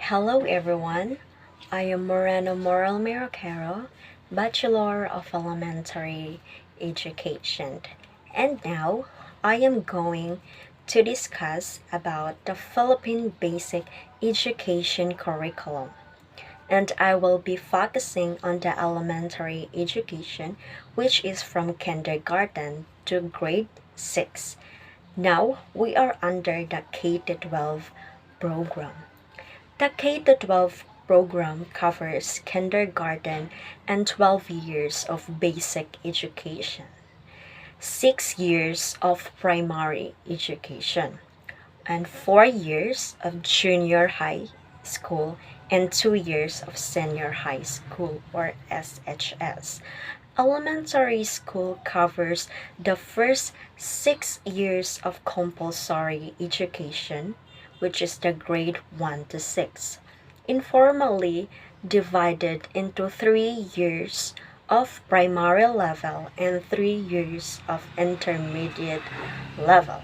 Hello everyone, I am Moreno Morel Mae, Bachelor of Elementary Education. And now I am going to discuss about the Philippine Basic Education Curriculum. And I will be focusing on the elementary education, which is from kindergarten to grade 6. Now we are under the K 12 program. The K 12 program covers kindergarten and 12 years of basic education, 6 years of primary education, and 4 years of junior high school and 2 years of senior high school or SHS. Elementary school covers the first 6 years of compulsory education, which is the grade 1 to 6, informally divided into 3 years of primary level and 3 years of intermediate level.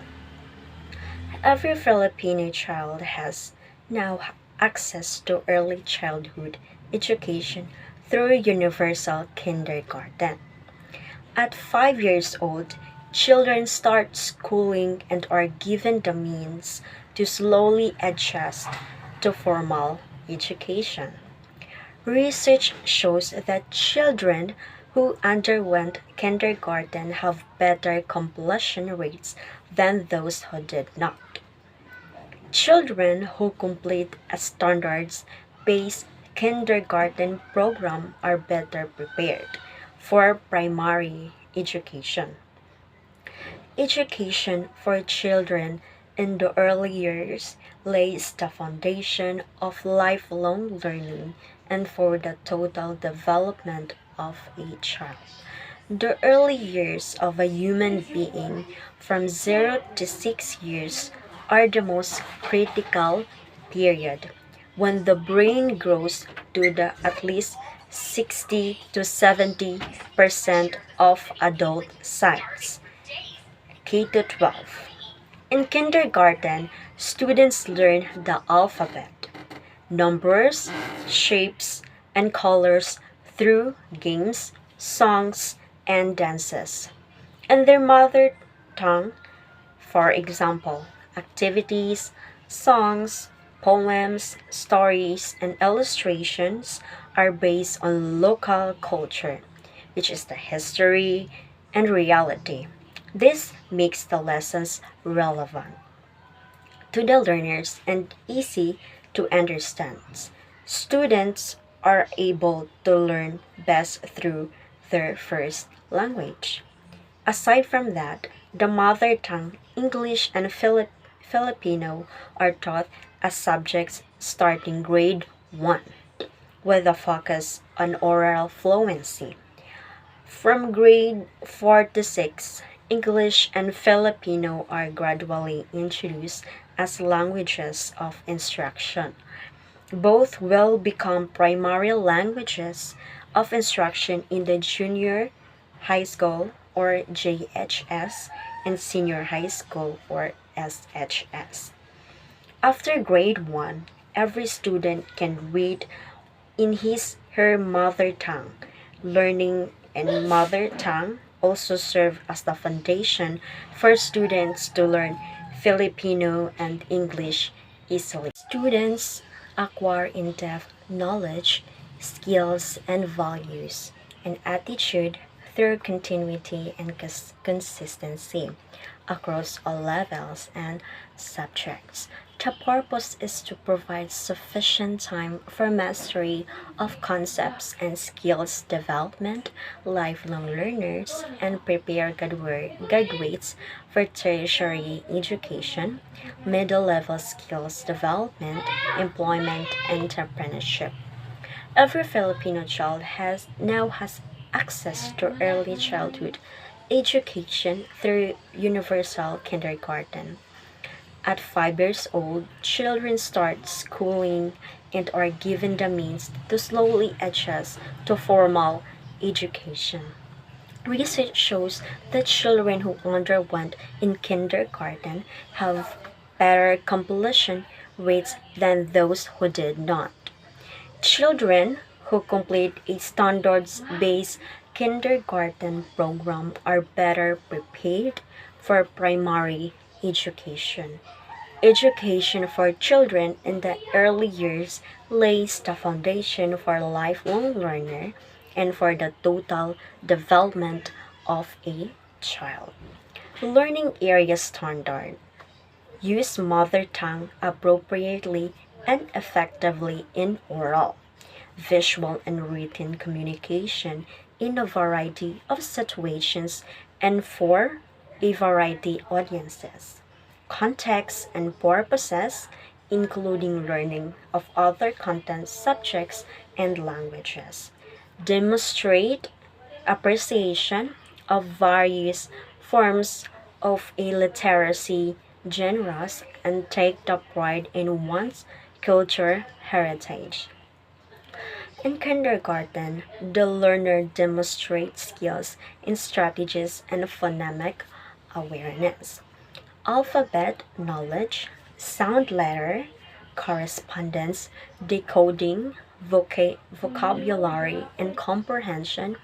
Every Filipino child has now access to early childhood education through universal kindergarten. At 5 years old, children start schooling and are given the means to slowly adjust to formal education. Research shows that children who underwent kindergarten have better completion rates than those who did not. Children who complete a standards based kindergarten program are better prepared for primary education. Education for children in the early years lays the foundation of lifelong learning and for the total development of a child. The early years of a human being from 0 to 6 years are the most critical period when the brain grows to the at least 60 to 70% of adult size. K to 12. In kindergarten, students learn the alphabet, numbers, shapes, and colors through games, songs, and dances. In their mother tongue, for example, activities, songs, poems, stories, and illustrations are based on local culture, which is the history and reality. This makes the lessons relevant to the learners and easy to understand. Students are able to learn best through their first language. Aside from that, the mother tongue, English, and Filipino are taught as subjects starting grade 1, with a focus on oral fluency. From grade 4 to 6, English and Filipino are gradually introduced as languages of instruction. Both will become primary languages of instruction in the junior high school or JHS and senior high school or SHS. After grade 1, every student can read in his/her mother tongue. Learning in mother tongue also serves as the foundation for students to learn Filipino and English easily. Students acquire in-depth knowledge, skills, and values, and attitude through continuity and consistency across all levels and subjects. The purpose is to provide sufficient time for mastery of concepts and skills development, lifelong learners, and prepare graduates for tertiary education, middle level skills development, employment, and entrepreneurship. Every Filipino child now has access to early childhood education through universal kindergarten. At 5 years old, children start schooling and are given the means to slowly adjust to formal education. Research shows that children who underwent in kindergarten have better completion rates than those who did not. Children who complete a standards-based kindergarten program are better prepared for primary education. Education for children in the early years lays the foundation for lifelong learner and for the total development of a child. Learning area standard. Use mother tongue appropriately and effectively in oral, visual, and written communication in a variety of situations and for a variety audiences, contexts, and purposes, including learning of other content subjects and languages. Demonstrate appreciation of various forms of a literacy genres and take the pride in one's culture heritage. In kindergarten, the learner demonstrates skills in strategies and phonemic awareness, alphabet knowledge, sound letter, correspondence, decoding, vocabulary, and comprehension,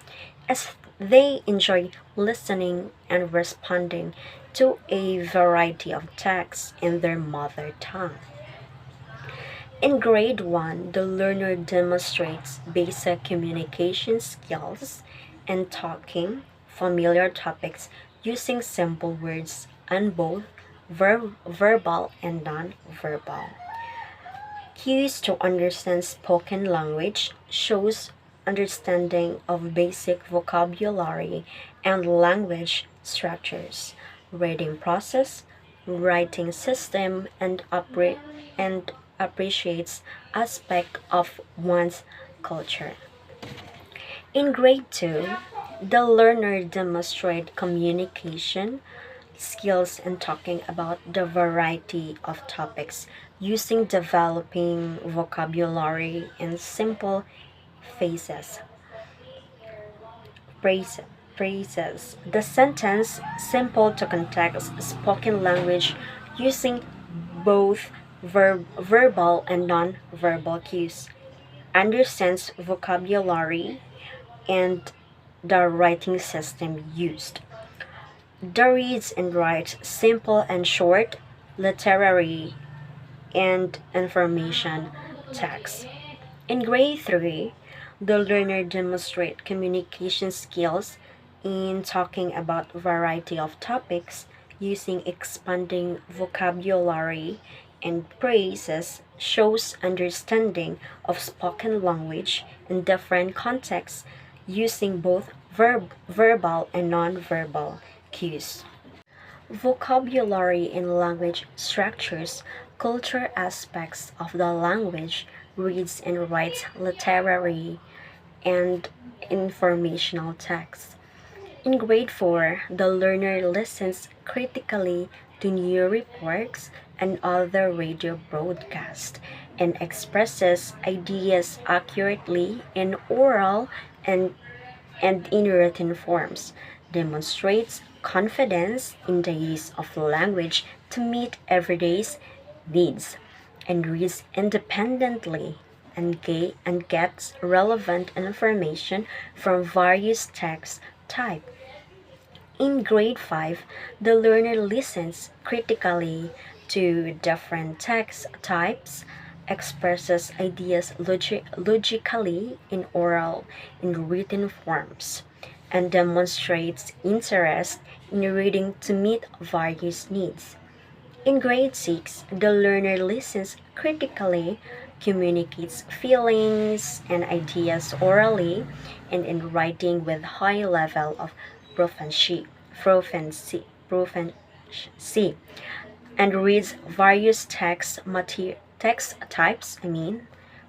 as they enjoy listening and responding to a variety of texts in their mother tongue. In grade 1, the learner demonstrates basic communication skills and talking familiar topics using simple words and both verbal and non-verbal. Cues to understand spoken language shows understanding of basic vocabulary and language structures, reading process, writing system, and appreciates aspect of one's culture. In grade 2, the learner demonstrate communication skills and talking about the variety of topics using developing vocabulary and simple phrases. Phrases. Phrases. The sentence simple to context spoken language using both verbal and non-verbal cues. Understands vocabulary and the writing system used. The reads and writes simple and short, literary, and information text. In grade 3, the learner demonstrate communication skills in talking about variety of topics using expanding vocabulary and phrases shows understanding of spoken language in different contexts using both verbal and non-verbal cues. Vocabulary in language structures, culture aspects of the language, reads and writes literary and informational texts. In grade 4, the learner listens critically to news reports and other radio broadcasts and expresses ideas accurately in oral and in written forms, demonstrates confidence in the use of language to meet everyday needs, and reads independently and gets relevant information from various text types. In grade 5, the learner listens critically to different text types, expresses ideas logically in oral and written forms, and demonstrates interest in reading to meet various needs. In grade 6, the learner listens critically, communicates feelings and ideas orally and in writing with high level of proficiency, proficiency and reads various text types,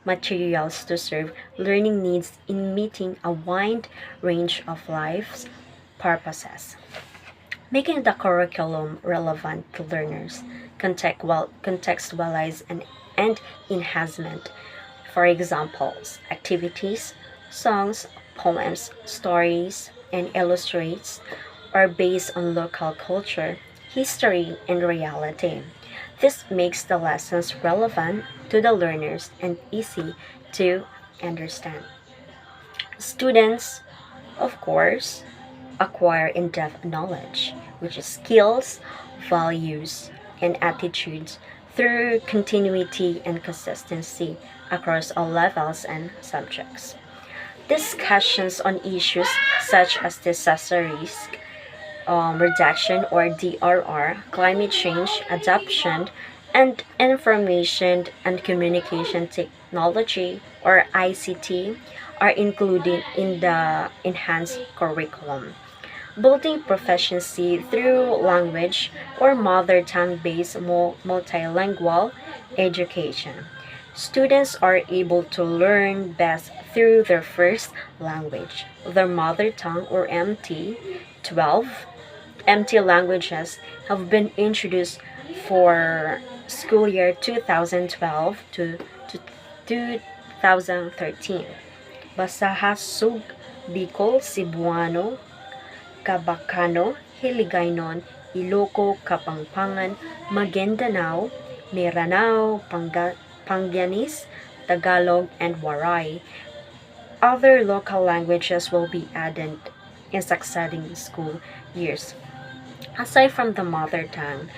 materials to serve learning needs in meeting a wide range of life's purposes, making the curriculum relevant to learners, contextualize and enhancement. For examples, activities, songs, poems, stories, and illustrates are based on local culture, history, and reality. This makes the lessons relevant to the learners and easy to understand. Students, of course, acquire in depth knowledge, which is skills, values, and attitudes through continuity and consistency across all levels and subjects. Discussions on issues such as disaster risk reduction or DRR, climate change adoption, and information and communication technology or ICT are included in the enhanced curriculum. Building proficiency through language or mother tongue based multilingual education. Students are able to learn best through their first language, their mother tongue or MT. 12 MT languages have been introduced for school year 2012 to 2013. Basahasug, Bicol, Cebuano, Kabacano, Hiligaynon, Iloco, Kapampangan, Maguindanao, Miranao, Panganis, Tagalog, and Waray. Other local languages will be added in succeeding school years. Aside from the mother tongue,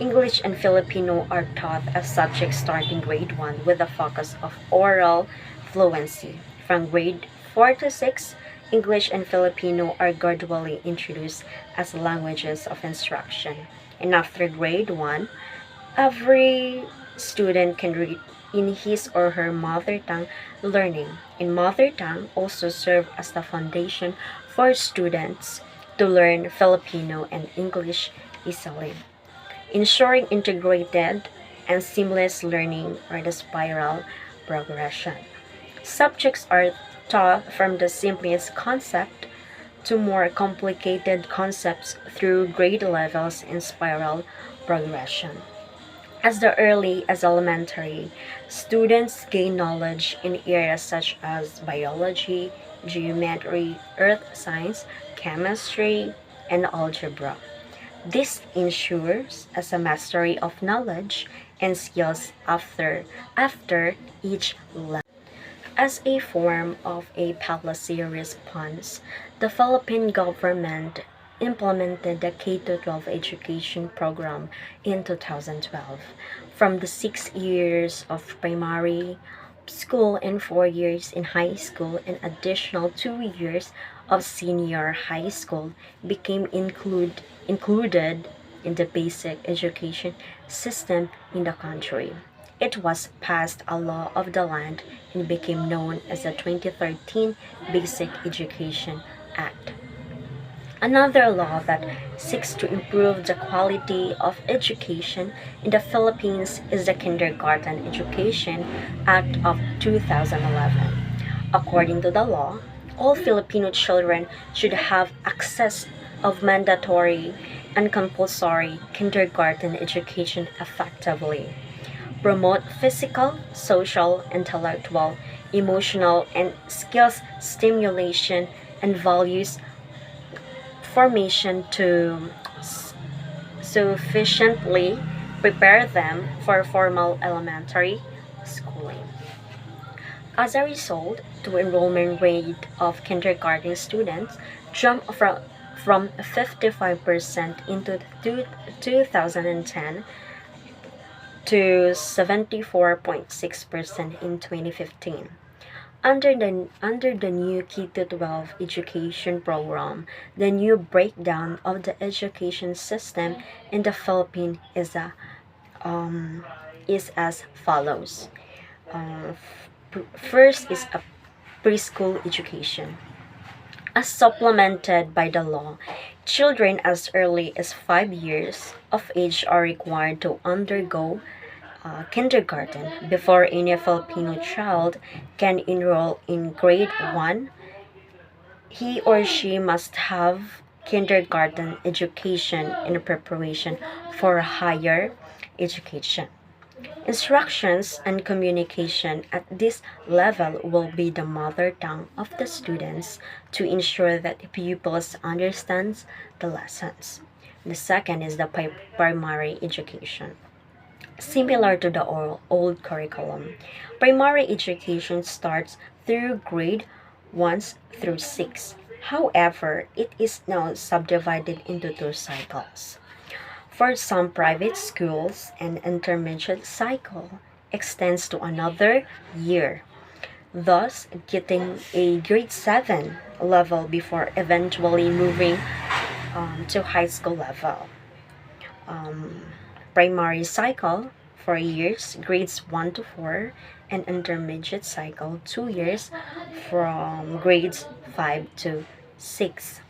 English and Filipino are taught as subjects starting grade 1 with a focus of oral fluency. From grade 4 to 6, English and Filipino are gradually introduced as languages of instruction. And after grade 1, every student can read in his or her mother tongue learning. And mother tongue also serve as the foundation for students to learn Filipino and English easily, ensuring integrated and seamless learning or the spiral progression. Subjects are taught from the simplest concept to more complicated concepts through grade levels in spiral progression. As the early as elementary, students gain knowledge in areas such as biology, geometry, earth science, chemistry, and algebra. This ensures a mastery of knowledge and skills after each level. As a form of a policy response, the Philippine government implemented the K-12 education program in 2012. From the 6 years of primary school and 4 years in high school, an additional 2 years of senior high school became included in the basic education system in the country. It was passed a law of the land and became known as the 2013 Basic Education Act. Another law that seeks to improve the quality of education in the Philippines is the Kindergarten Education Act of 2011. According to the law, all Filipino children should have access of mandatory and compulsory kindergarten education effectively, promote physical, social, intellectual, emotional, and skills stimulation and values formation to sufficiently prepare them for formal elementary schooling. As a result, the enrollment rate of kindergarten students jumped from 55% in 2010 to 74.6% in 2015. Under the new K-12 education program, the new breakdown of the education system in the Philippines is as follows. Uh, First is a preschool education. As supplemented by the law, children as early as 5 years of age are required to undergo kindergarten before any Filipino child can enroll in grade 1. He or she must have kindergarten education in preparation for higher education. Instructions and communication at this level will be the mother tongue of the students to ensure that pupils understands the lessons. The second is the primary education. Similar to the old curriculum, primary education starts through grade 1 through 6. However, it is now subdivided into two cycles. For some private schools, an intermediate cycle extends to another year, thus getting a grade 7 level before eventually moving to high school level. Um, Primary cycle, 4 years, grades 1 to 4, and intermediate cycle, 2 years, from grades 5 to 6.